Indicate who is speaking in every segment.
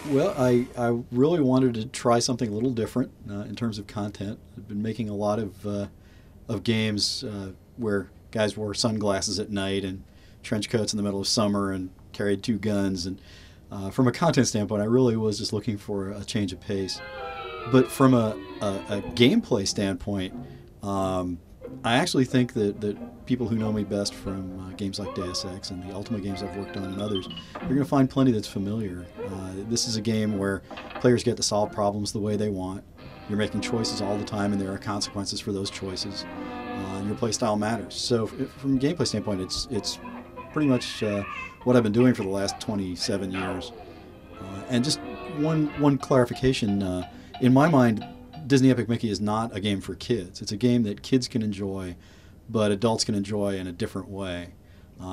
Speaker 1: Well, I really wanted to try something a little different in terms of content. I've been making a lot of games where guys wore sunglasses at night and trench coats in the middle of summer and carried two guns. And from a content standpoint, I really was just looking for a change of pace. But from a gameplay standpoint, I actually think that people who know me best from games like Deus Ex and the Ultimate games I've worked on and others, you're going to find plenty that's familiar. This is a game where players get to solve problems the way they want. You're making choices all the time, and there are consequences for those choices. Your play style matters. So from a gameplay standpoint, it's pretty much what I've been doing for the last 27 years. And just one clarification, in my mind, Disney Epic Mickey is not a game for kids. It's a game that kids can enjoy, but adults can enjoy in a different way.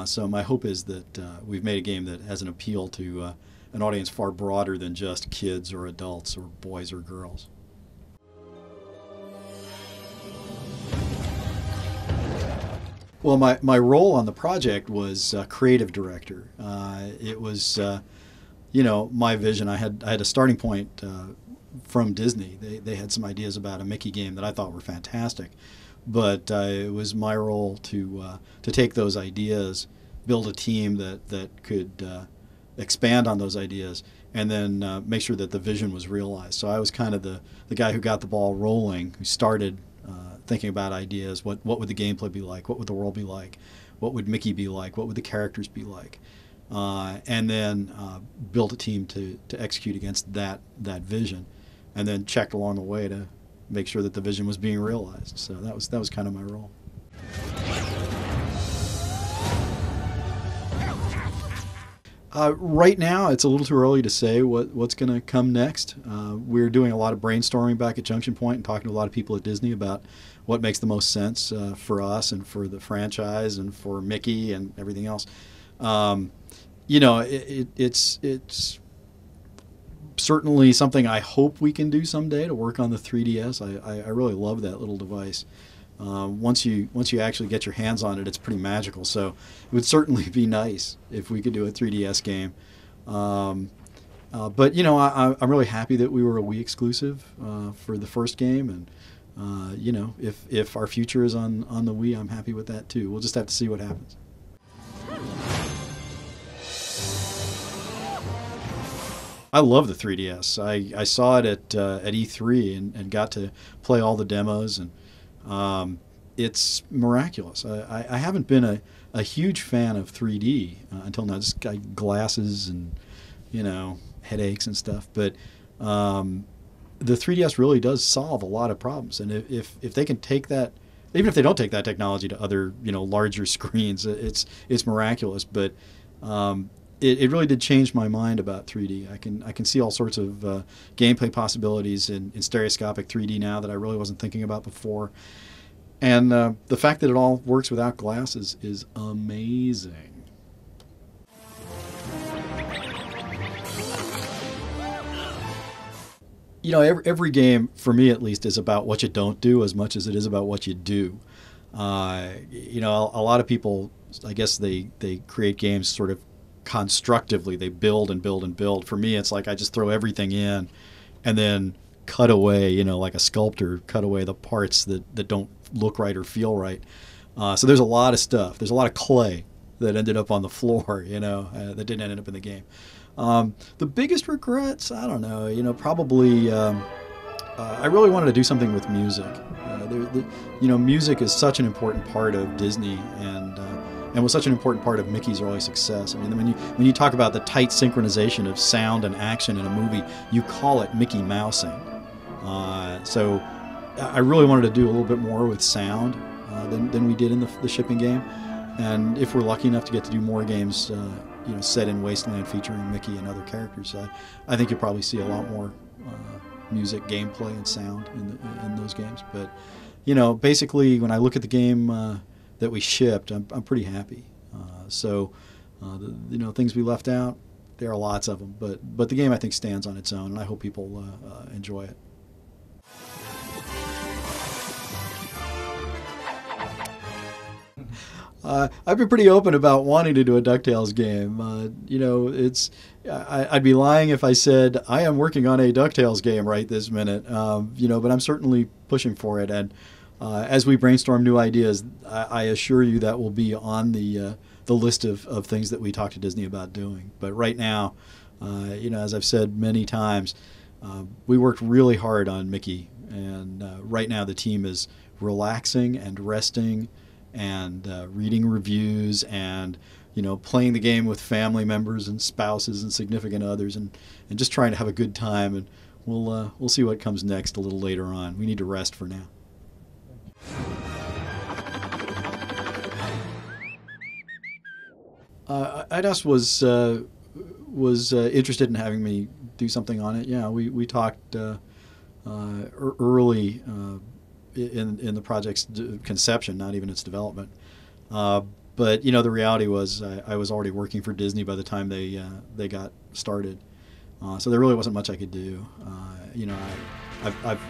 Speaker 1: So my hope is that we've made a game that has an appeal to an audience far broader than just kids or adults or boys or girls. Well, my role on the project was creative director. It was, my vision. I had a starting point from Disney. They had some ideas about a Mickey game that I thought were fantastic, but it was my role to take those ideas, build a team that could expand on those ideas, and then make sure that the vision was realized. So I was kind of the guy who got the ball rolling, who started thinking about ideas. What would the gameplay be like? What would the world be like? What would Mickey be like? What would the characters be like? And then built a team to execute against that vision, and then checked along the way to make sure that the vision was being realized. So that was kind of my role. Right now, it's a little too early to say what's going to come next. We're doing a lot of brainstorming back at Junction Point and talking to a lot of people at Disney about what makes the most sense for us and for the franchise and for Mickey and everything else. It's certainly something I hope we can do someday, to work on the 3DS. I really love that little device. Once you actually get your hands on it, it's pretty magical. So it would certainly be nice if we could do a 3DS game. But I'm really happy that we were a Wii exclusive for the first game, and if our future is on the Wii, I'm happy with that too. We'll just have to see what happens. I love the 3DS. I saw it at E3 and got to play all the demos, and it's miraculous. I haven't been a huge fan of 3D until now. Just got glasses and headaches and stuff. But the 3DS really does solve a lot of problems. And if they can take that, even if they don't take that technology to other larger screens, it's miraculous. But it really did change my mind about 3D. I can see all sorts of gameplay possibilities in stereoscopic 3D now that I really wasn't thinking about before. And the fact that it all works without glasses is amazing. Every game, for me at least, is about what you don't do as much as it is about what you do. A lot of people, I guess they create games sort of constructively. They build and build and build. For me, it's like I just throw everything in and then cut away, like a sculptor, cut away the parts that don't look right or feel right. So there's a lot of stuff. There's a lot of clay that ended up on the floor, that didn't end up in the game. The biggest regrets, I don't know, probably I really wanted to do something with music. Music is such an important part of Disney and was such an important part of Mickey's early success. I mean, when you talk about the tight synchronization of sound and action in a movie, you call it Mickey Mousing. So I really wanted to do a little bit more with sound than we did in the shipping game. And if we're lucky enough to get to do more games, set in Wasteland featuring Mickey and other characters, I think you'll probably see a lot more music, gameplay, and sound in those games. But basically, when I look at the game that we shipped, I'm pretty happy. Things we left out, there are lots of them. But the game, I think, stands on its own, and I hope people enjoy it. I've been pretty open about wanting to do a DuckTales game. I'd be lying if I said I am working on a DuckTales game right this minute. But I'm certainly pushing for it. And as we brainstorm new ideas, I assure you that will be on the list of things that we talk to Disney about doing. But right now, as I've said many times, we worked really hard on Mickey, and right now the team is relaxing and resting and reading reviews and playing the game with family members and spouses and significant others and just trying to have a good time. And we'll see what comes next a little later on. We need to rest for now. IDOS was interested in having me do something on it. Yeah, we talked early in the project's conception, not even its development. But the reality was I was already working for Disney by the time they got started, so there really wasn't much I could do. I've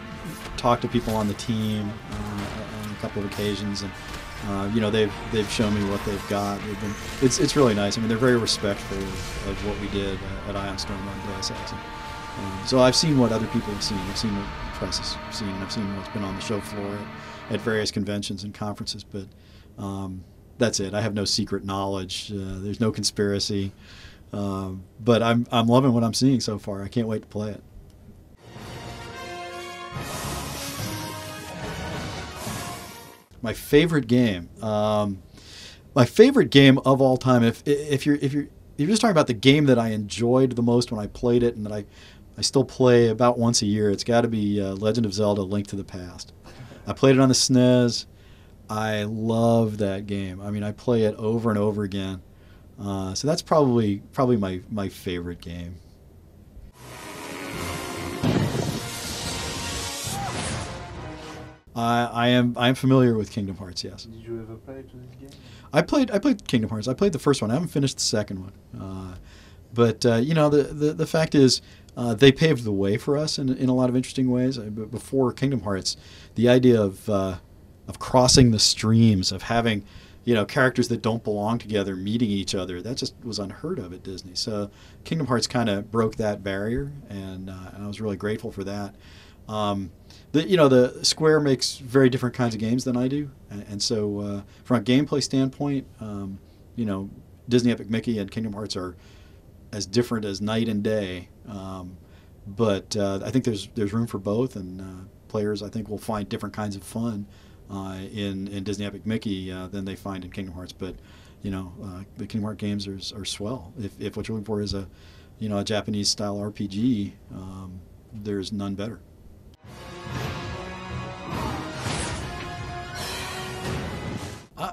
Speaker 1: talked to people on the team on a couple of occasions, and they've shown me what they've got. It's really nice. I mean, they're very respectful of what we did at Ion Storm on Deus Ex. So I've seen what other people have seen. I've seen what the press has seen. I've seen what's been on the show floor at various conventions and conferences. But that's it. I have no secret knowledge. There's no conspiracy. But I'm loving what I'm seeing so far. I can't wait to play it. My favorite game. My favorite game of all time. If you're just talking about the game that I enjoyed the most when I played it and that I still play about once a year, it's got to be Legend of Zelda: Link to the Past. I played it on the SNES. I love that game. I mean, I play it over and over again. So that's probably my favorite game. I am familiar with Kingdom Hearts. Yes.
Speaker 2: Did you ever play to this game?
Speaker 1: I played Kingdom Hearts. I played the first one. I haven't finished the second one. But the fact is, they paved the way for us in a lot of interesting ways. Before Kingdom Hearts, the idea of crossing the streams, of having characters that don't belong together meeting each other, that just was unheard of at Disney. So Kingdom Hearts kind of broke that barrier, and I was really grateful for that. The Square makes very different kinds of games than I do, and so from a gameplay standpoint, Disney Epic Mickey and Kingdom Hearts are as different as night and day. But I think there's room for both, and players I think will find different kinds of fun in Disney Epic Mickey than they find in Kingdom Hearts. But the Kingdom Hearts games are swell. If what you're looking for is a Japanese style RPG, there's none better.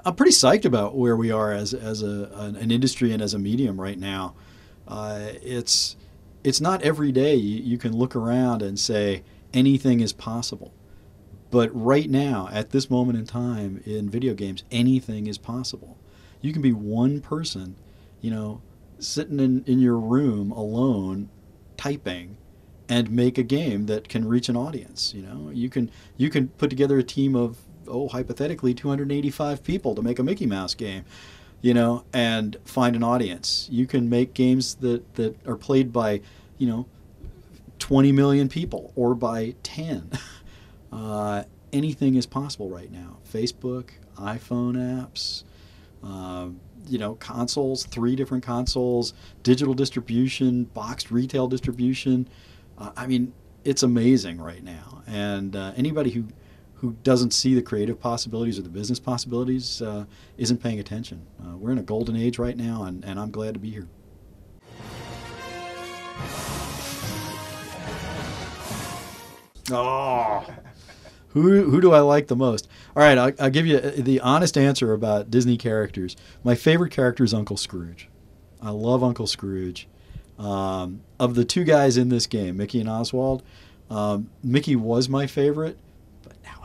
Speaker 1: I'm pretty psyched about where we are as an industry and as a medium right now. It's not every day you can look around and say anything is possible. But right now, at this moment in time in video games, anything is possible. You can be one person, sitting in your room alone, typing, and make a game that can reach an audience. You can put together a team of hypothetically 285 people to make a Mickey Mouse game, and find an audience. You can make games that are played by 20 million people or by 10. Anything is possible right now. Facebook, iPhone apps, consoles, 3 different consoles, digital distribution, boxed retail distribution. It's amazing right now. And anybody who doesn't see the creative possibilities or the business possibilities isn't paying attention. We're in a golden age right now, and I'm glad to be here. Oh, who do I like the most? All right, I'll give you the honest answer about Disney characters. My favorite character is Uncle Scrooge. I love Uncle Scrooge. Of the 2 guys in this game, Mickey and Oswald, Mickey was my favorite, but now